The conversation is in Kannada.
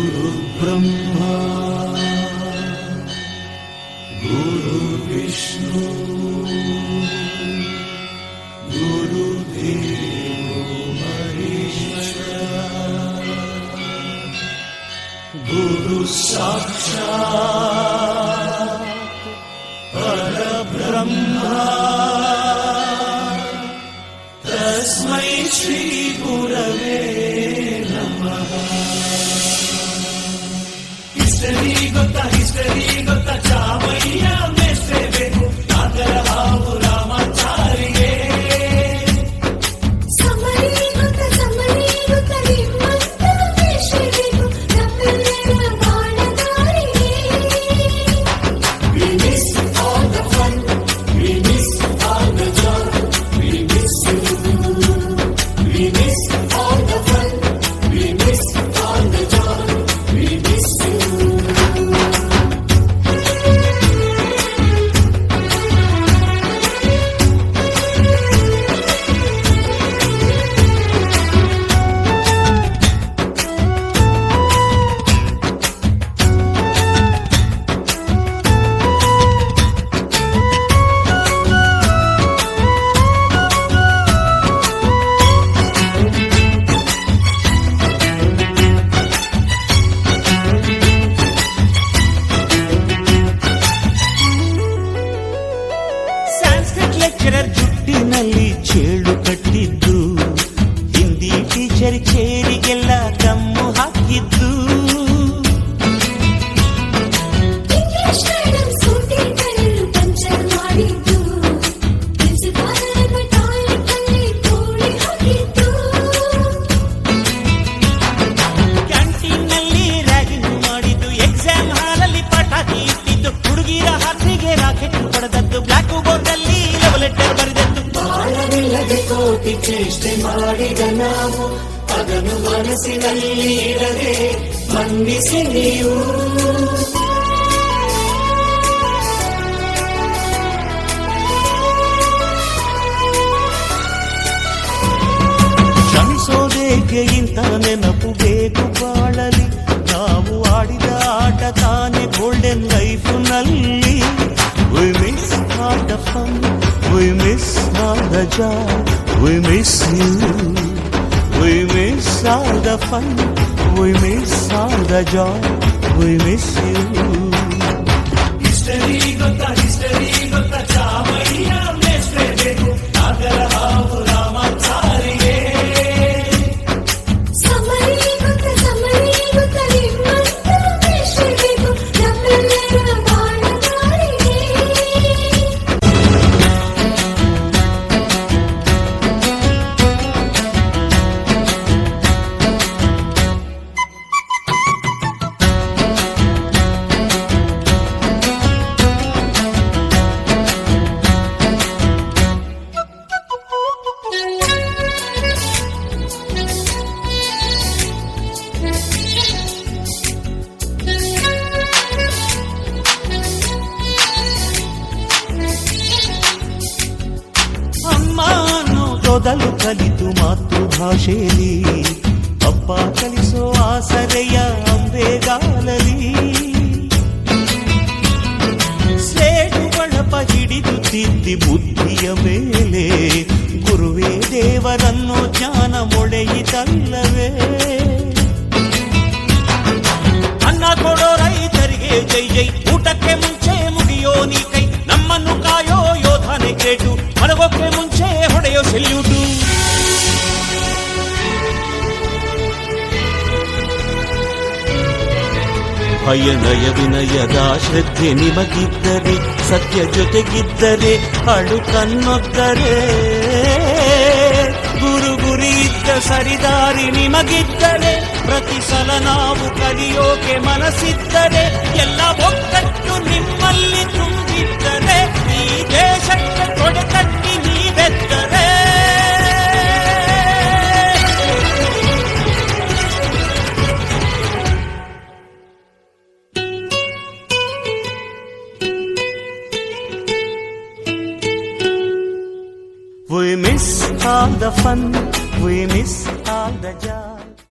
ಗುರು ಬ್ರಹ್ಮ ಗುರು ವಿಷ್ಣು ಗುರುದೇವೋ ಮಹೇಶ್ವರ ಗುರು ಸಾಕ್ಷಾತ್ ಪರಬ್ರಹ್ಮ ತಸ್ಮೈ ಶ್ರೀ ಗುರವೇ ನಮಃ. ಹಿಸ್ಟರಿ ಗೊತ್ತಾ ಚಾಮಯ್ಯ ಮೇಷ್ಟ್ರೆ ಬೇಕು ನಾಗರ ಹಾವು ರಾಮಾಚಾರಿಗೆ. ಸಮರಿ ಗೊತ್ತ ನಿಮ್ಮಂತ ಮೇಷ್ಟ್ರೆ ಬೇಕು ನಮ್ಮೆಲ್ಲರ ಬಾಳಗಾರಿಗೆ. We miss all the fun, we miss all the joy, we miss you. We miss all the fun, we miss all the joy, we miss you. Sanskrit lecturer ಜುಟ್ಟಿನಲ್ಲಿ ಚೇಳು ಕಟ್ಟಿದ್ದು, ಹಿಂದಿ ಟೀಚರ್ ಚೇರಿಗೆಲ್ಲ ದಮ್ಮು ಹಾಕಿದ್ದು, ಇಂಗ್ಲಿಷ್ ಮೇಡಮ್ ಸೂಟಿಗಳನ್ನು ಪಂಚರ್ ಮಾಡಿದ್ದು, ಪ್ರಿನ್ಸಿಪಾಲರ ಟಾಯ್ಲೆಟ್ ಅಲ್ಲಿ ಕೋಳಿ ಹಾಕಿದ್ದು, ಕ್ಯಾಂಟೀನ್ನಲ್ಲಿ ರ್ಯಾಗಿಂಗ್ ಮಾಡಿದ್ದು, ಎಕ್ಸಾಮ್ ಹಾಲಲ್ಲಿ ಪಟಾಕಿ ಇಟ್ಟಿದ್ದು, ಹುಡುಗಿರ ಹಾಸಿಗೆ ರಾಕೆಟ್ ಹೊಡೆದದ್ದು, ಬ್ಲಾಕ್ ಬೋರ್ಡ್ ಅಲ್ಲಿ ಲವ್ ಲೆಟರ್ ಬರೆದದ್ದು. ಬಾಳವಿಲ್ಲದೆ ಕೋಟಿ ಚೇಷ್ಟೆ ಮಾಡಿದ ನಾವು ಅದನ್ನು ಮನಸ್ಸಿನಲ್ಲಿ ಇಡದೆ ಮನ್ನಿಸಿ ನೀವು. ಕ್ಷಮಿಸೋದೇಕೆ ಇಂಥ ನೆನಪು ಬೇಕು ಬಾಳಲಿ, ನಾವು ಆಡಿದ ಆಟ ತಾನೆ golden ಲೈಫ್ನಲ್ಲಿ. We miss all the fun, we miss all the joy, we miss you. We miss all the fun, we miss all the joy, we miss you. History ಗೊತ್ತಾ ಚಾಮಯ್ಯ ಮೇಷ್ಟ್ರೆ ಬೇಕು ನಾಗರ ಹಾವು ರಾಮಾಚಾರಿಗೆ. ಸಮರಿ ಗೊತ್ತ ನಿಮ್ಮಂತ ಮೇಷ್ಟ್ರೆ ಬೇಕು ನಮ್ಮೆಲ್ಲರ ಬಾಳಗಾರಿಗೆ. ಅಮ್ಮ ಅನ್ನೋದೊದಲು ಕಲಿತು ಮಾತೃಭಾಷೆಯಲ್ಲಿ, ಅಪ್ಪ ಕಲಿಸೋ ಆಸರೆಯ ಅಂಬೆಗಾಲಲಿ, ಸ್ಲೇಟು ಬಳಪ ಹಿಡಿದು ತಿದ್ದಿ ಬುದ್ಧಿಯ ಮೇಲೆ, ಗುರುವೇ ದೇವರನ್ನೋ ಜ್ಞಾನ ಮೊಳೆಯಿತಲ್ಲವೇ. ಅನ್ನ ಕೊಡೋ ರೈತರಿಗೆ ಜೈ ಜೈ, ಊಟಕ್ಕೆ ಮುಂಚೆ ಮುಗಿಯೋ ನೀ ಕೈ, ನಮ್ಮನ್ನು ಕಾಯೋ ಯೋಧನೆ ಗ್ರೇಟು, ಮಲಗೋಕೆ ಮುಂಚೆ ಹೊಡೆಯೋ ಸೆಲ್ಯೂಟು. ಭಯನಯ ವಿನಯದ ಶ್ರದ್ಧೆ ನಿಮಗಿದ್ದರೆ, ಸತ್ಯ ಜೊತೆಗಿದ್ದರೆ, ಅಳು ಕನ್ನೊದ್ದರೆ, ಗುರಿ ಇದ್ದ ಸರಿದಾರಿ ನಿಮಗಿದ್ದರೆ, ಪ್ರತಿ ಸಲ ನಾವು ಕಲಿಯೋಕೆ ಮನಸ್ಸಿದ್ದರೆ, ಎಲ್ಲ ಒಗ್ಗಟ್ಟು ನಿಮ್ಮಲ್ಲಿ ತುಂಬಿದ್ದರೆ, ಈ ದೇಶಕ್ಕೆ ತೊಡೆತಟ್ಟಿ ನೀವೆದ್ದರೆ. We miss all the fun, we miss all the joy.